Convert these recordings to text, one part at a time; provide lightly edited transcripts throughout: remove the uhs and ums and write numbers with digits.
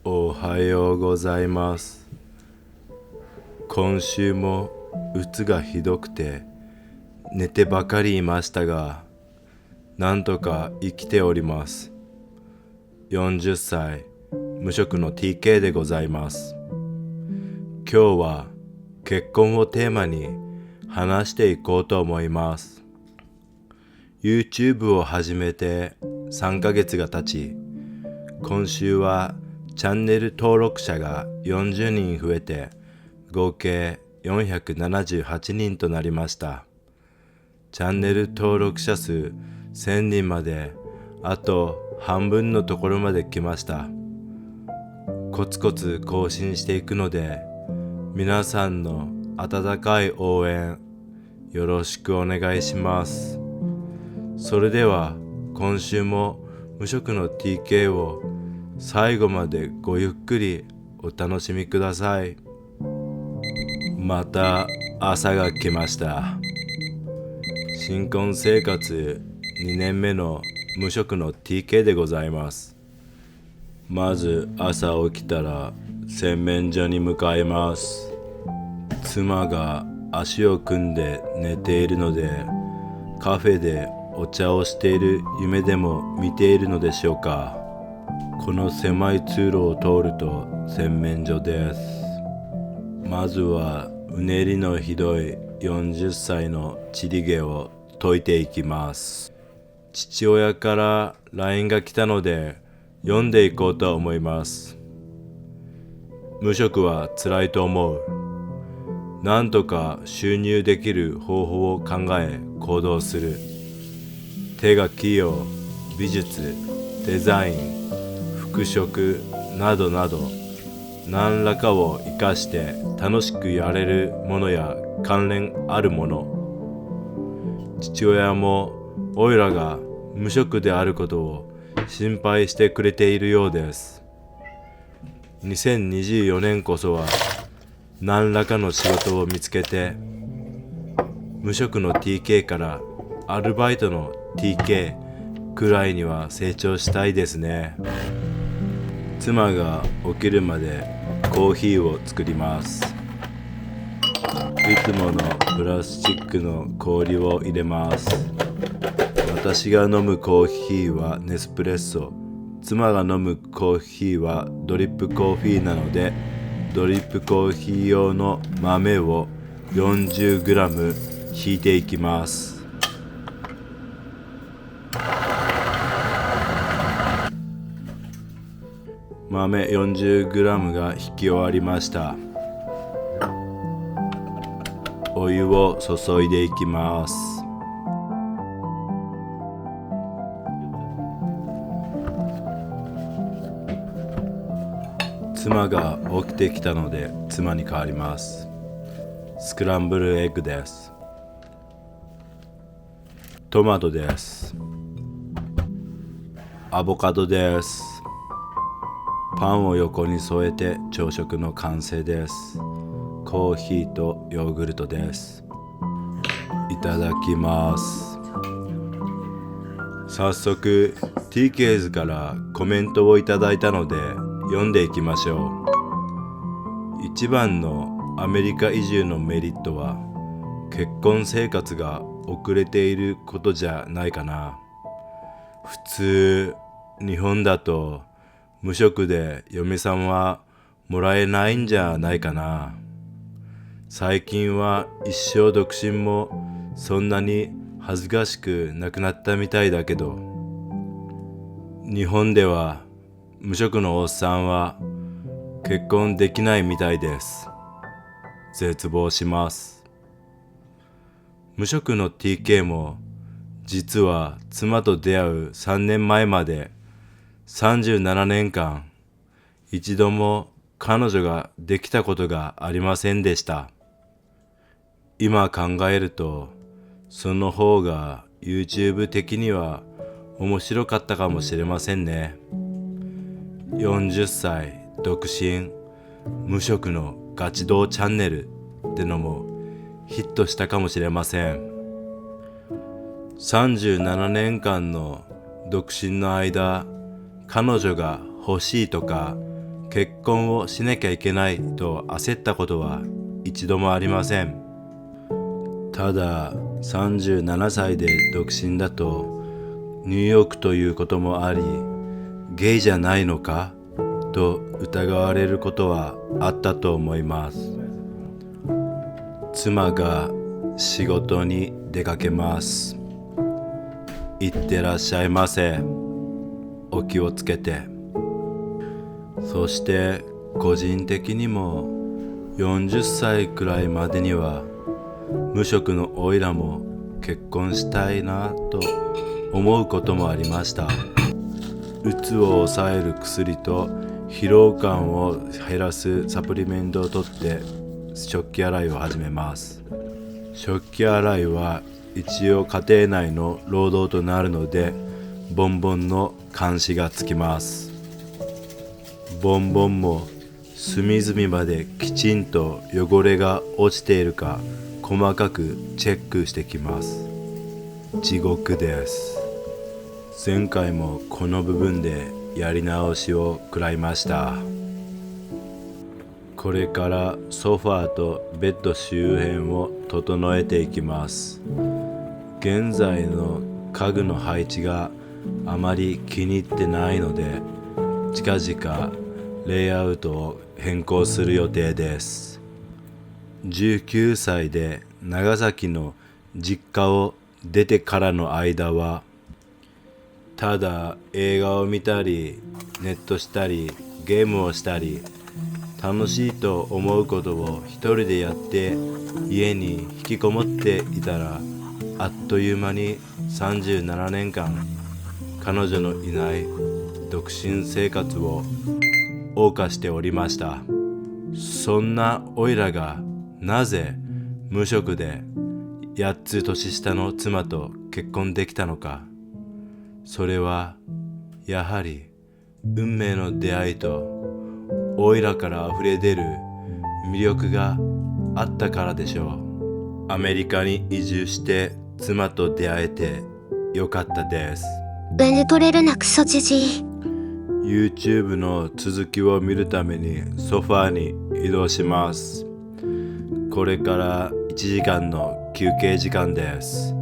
おはようございます。今週もうつがひどくて寝てばかりいましたが、なんとか生きております。40歳無職の TK でございます。今日は結婚をテーマに話していこうと思います。YouTube を始めて3ヶ月が経ち、今週はチャンネル登録者が40人増えて合計478人となりました。チャンネル登録者数1000人まであと半分のところまで来ました。コツコツ更新していくので、皆さんの温かい応援よろしくお願いします。それでは今週も無職の TK を最後までごゆっくりお楽しみください。また朝が来ました。新婚生活2年目の無職の TK でございます。まず朝起きたら洗面所に向かいます。妻が足を組んで寝ているので、カフェでお茶をしている夢でも見ているのでしょうか。この狭い通路を通ると洗面所です。まずはうねりのひどい40歳のちり毛を解いていきます。父親から LINE が来たので読んでいこうと思います。無職は辛いと思う。なんとか収入できる方法を考え行動する。手が器用、美術、デザイン、服飾などなど、何らかを生かして楽しくやれるものや関連あるもの。父親もおいらが無職であることを心配してくれているようです。2024年こそは何らかの仕事を見つけて、無職の TK からアルバイトの TK くらいには成長したいですね。妻が起きるまでコーヒーを作ります。いつものプラスチックの氷を入れます。私が飲むコーヒーはネスプレッソ、妻が飲むコーヒーはドリップコーヒーなので、ドリップコーヒー用の豆を 40g ひいていきます。豆 40g が引き終わりました。お湯を注いでいきます。妻が起きてきたので妻に代わります。スクランブルエッグです。トマトです。アボカドです。パンを横に添えて朝食の完成です。コーヒーとヨーグルトです。いただきます。早速 TK's からコメントをいただいたので読んでいきましょう。一番のアメリカ移住のメリットは結婚生活が遅れていることじゃないかな。普通日本だと無職で嫁さんはもらえないんじゃないかな。最近は一生独身もそんなに恥ずかしくなくなったみたいだけど、日本では無職のおっさんは結婚できないみたいです。絶望します。無職の TK も実は妻と出会う3年前まで37年間一度も彼女ができたことがありませんでした。今考えるとその方が YouTube 的には面白かったかもしれませんね。40歳独身無職のガチ動チャンネルってのもヒットしたかもしれません。37年間の独身の間、彼女が欲しいとか結婚をしなきゃいけないと焦ったことは一度もありません。ただ37歳で独身だとニューヨークということもあり、ゲイじゃないのかと疑われることはあったと思います。妻が仕事に出かけます。いってらっしゃいませ。お気をつけて。そして個人的にも40歳くらいまでには無職のオイラも結婚したいなと思うこともありました。うつを抑える薬と疲労感を減らすサプリメントを取って食器洗いを始めます。食器洗いは一応家庭内の労働となるので、ボンボンの監視がつきます。ボンボンも隅々まできちんと汚れが落ちているか細かくチェックしてきます。地獄です。前回もこの部分でやり直しを食らいました。これからソファーとベッド周辺を整えていきます。現在の家具の配置があまり気に入ってないので、近々レイアウトを変更する予定です。19歳で長崎の実家を出てからの間は、ただ映画を見たりネットしたりゲームをしたり楽しいと思うことを一人でやって家に引きこもっていたら、あっという間に37年間彼女のいない独身生活を謳歌しておりました。そんなオイラがなぜ無職で8つ年下の妻と結婚できたのか。それはやはり運命の出会いとオイラから溢れ出る魅力があったからでしょう。アメリカに移住して妻と出会えてよかったです。ウェルトレルなクソジジイ。 YouTube の続きを見るためにソファーに移動します。これから1時間の休憩時間です。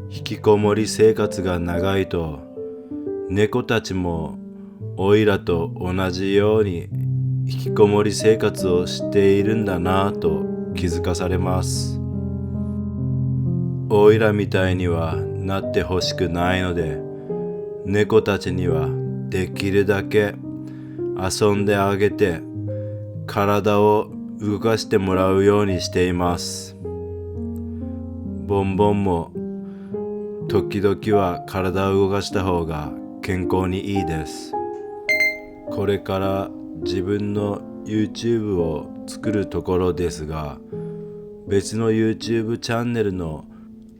引きこもり生活が長いと猫たちもオイラと同じように引きこもり生活をしているんだなぁと気づかされます。オイラみたいにはなってほしくないので、猫たちにはできるだけ遊んであげて体を動かしてもらうようにしています。ボンボンも時々は体を動かした方が健康にいいです。これから自分の YouTube を作るところですが、別の YouTube チャンネルの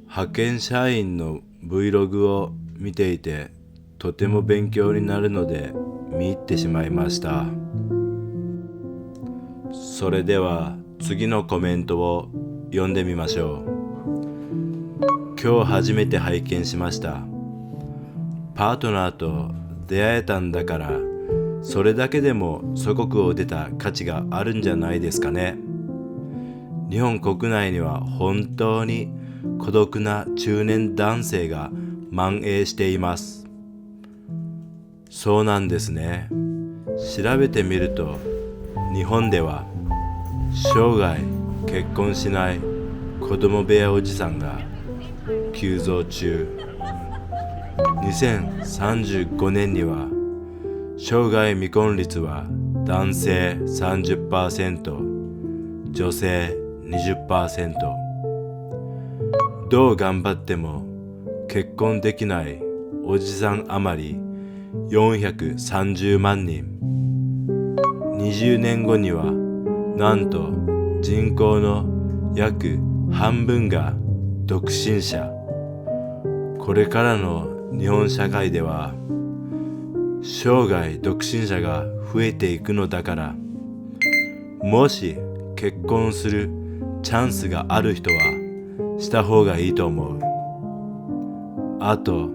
派遣社員の Vlog を見ていてとても勉強になるので見入ってしまいました。それでは次のコメントを読んでみましょう。今日初めて拝見しました。パートナーと出会えたんだから、それだけでも祖国を出た価値があるんじゃないですかね。日本国内には本当に孤独な中年男性が蔓延しています。そうなんですね。調べてみると、日本では生涯結婚しない子供部屋おじさんが急増中。2035年には生涯未婚率は男性 30%、女性 20%。どう頑張っても結婚できないおじさん余り430万人。20年後にはなんと人口の約半分が独身者。これからの日本社会では生涯独身者が増えていくのだから、もし結婚するチャンスがある人はした方がいいと思う。あと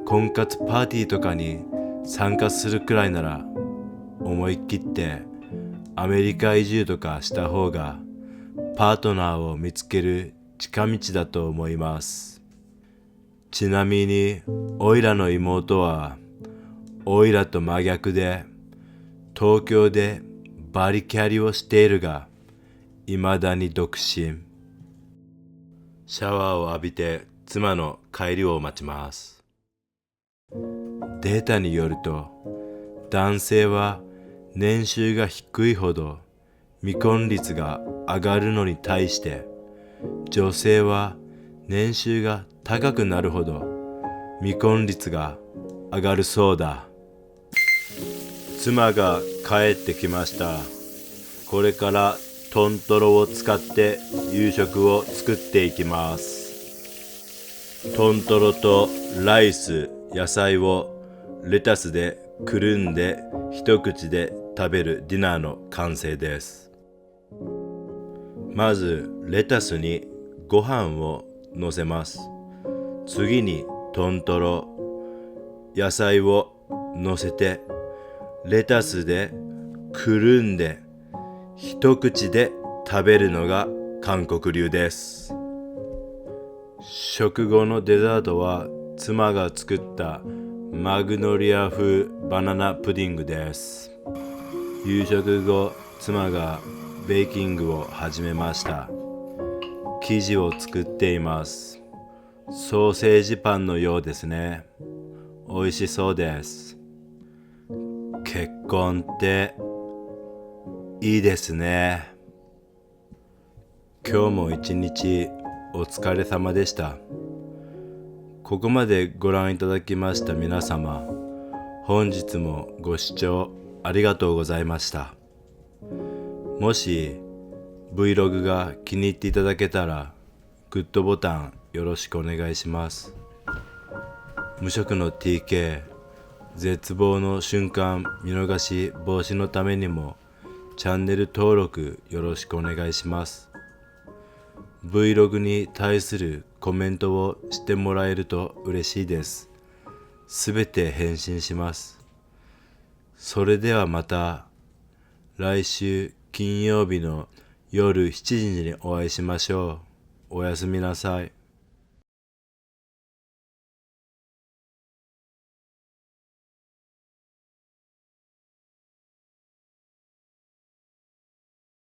婚活パーティーとかに参加するくらいなら思い切ってアメリカ移住とかした方がパートナーを見つける近道だと思います。ちなみにオイラの妹はオイラと真逆で東京でバリキャリをしているが未だに独身。シャワーを浴びて妻の帰りを待ちます。データによると男性は年収が低いほど未婚率が上がるのに対して女性は年収が高くなるほど未婚率が上がるそうだ。妻が帰ってきました。これからトントロを使って夕食を作っていきます。トントロとライス、野菜をレタスでくるんで一口で食べるディナーの完成です。まずレタスにご飯をのせます。次にトントロ、野菜をのせてレタスでくるんで一口で食べるのが韓国流です。食後のデザートは妻が作ったマグノリア風バナナプディングです。夕食後、妻がベーキングを始めました。生地を作っています。ソーセージパンのようですね。美味しそうです。結婚っていいですね。今日も一日お疲れ様でした。ここまでご覧いただきました皆様、本日もご視聴ありがとうございました。もし Vlog が気に入っていただけたらグッドボタンよろしくお願いします。無職の TK、 絶望の瞬間見逃し防止のためにもチャンネル登録よろしくお願いします。 Vlog に対するコメントをしてもらえると嬉しいです。すべて返信します。それではまた来週金曜日の夜7時にお会いしましょう。おやすみなさい。